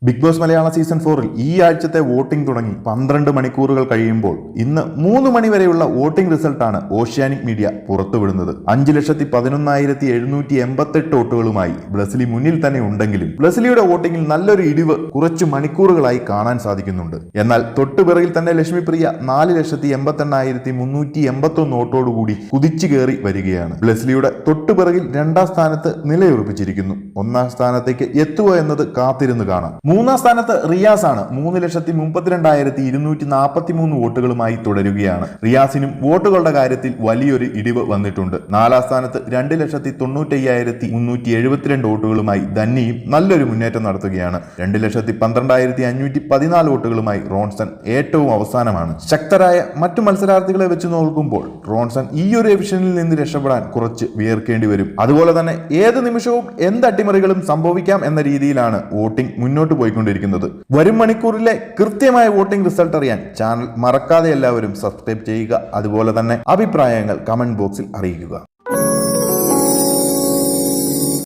Big boss മലയാള season 4-ൽ ഈ ആഴ്ചത്തെ voting തുടങ്ങി 12 മണിക്കൂറുകൾ കഴിയുമ്പോൾ ഇന്ന് 3 മണി വരെയുള്ള വോട്ടിംഗ് റിസൾട്ടാണ് ഓഷ്യാനിക് മീഡിയ പുറത്തുവിടുന്നത്. 5,11,788 വോട്ടുകളുമായി ബ്ലസ്ലി മുന്നിൽ തന്നെ ഉണ്ടെങ്കിലും ബ്ലസ്ലിയുടെ വോട്ടിംഗിൽ നല്ലൊരു ഇടിവ് കുറച്ചു മണിക്കൂറുകളായി കാണാൻ സാധിക്കുന്നുണ്ട്. എന്നാൽ തൊട്ടുപിറകിൽ തന്നെ ലക്ഷ്മിപ്രിയ 4,88,381 വോട്ടോടുകൂടി കുതിച്ചു കയറി വരികയാണ്. ബ്ലസ്ലിയുടെ തൊട്ടുപിറകിൽ 2ാം സ്ഥാനത്ത് നിലയുറപ്പിച്ചിരിക്കുന്നു. 1ാം സ്ഥാനത്തേക്ക് എത്തുക എന്നത് കാത്തിരുന്ന് കാണാം. 3ാം സ്ഥാനത്ത് റിയാസ് ആണ്. 3,32,243 വോട്ടുകളുമായി തുടരുകയാണ്. റിയാസിനും വോട്ടുകളുടെ കാര്യത്തിൽ വലിയൊരു ഇടിവ് വന്നിട്ടുണ്ട്. 4ാം സ്ഥാനത്ത് 2,95,372 വോട്ടുകളുമായി ധന്നിയും നല്ലൊരു മുന്നേറ്റം നടത്തുകയാണ്. 2,12,514 വോട്ടുകളുമായി റോൺസൺ ഏറ്റവും അവസാനമാണ്. ശക്തരായ മറ്റു മത്സരാർത്ഥികളെ വെച്ച് നോക്കുമ്പോൾ റോൺസൺ ഈ ഒരു എവിഷനിൽ നിന്ന് രക്ഷപ്പെടാൻ കുറച്ച് വിയർക്കേണ്ടി വരും. അതുപോലെ തന്നെ ഏത് നിമിഷവും എന്ത് അട്ടിമറികളും സംഭവിക്കാം എന്ന രീതിയിലാണ് വോട്ടിംഗ് മുന്നോട്ട് പോയിക്കൊണ്ടിരിക്കുന്നത്. വരും മണിക്കൂറിലെ കൃത്യമായ വോട്ടിംഗ് റിസൾട്ട് അറിയാൻ ചാനൽ മറക്കാതെ എല്ലാവരും സബ്സ്ക്രൈബ് ചെയ്യുക. അതുപോലെ തന്നെ അഭിപ്രായങ്ങൾ കമന്റ് ബോക്സിൽ അറിയിക്കുക.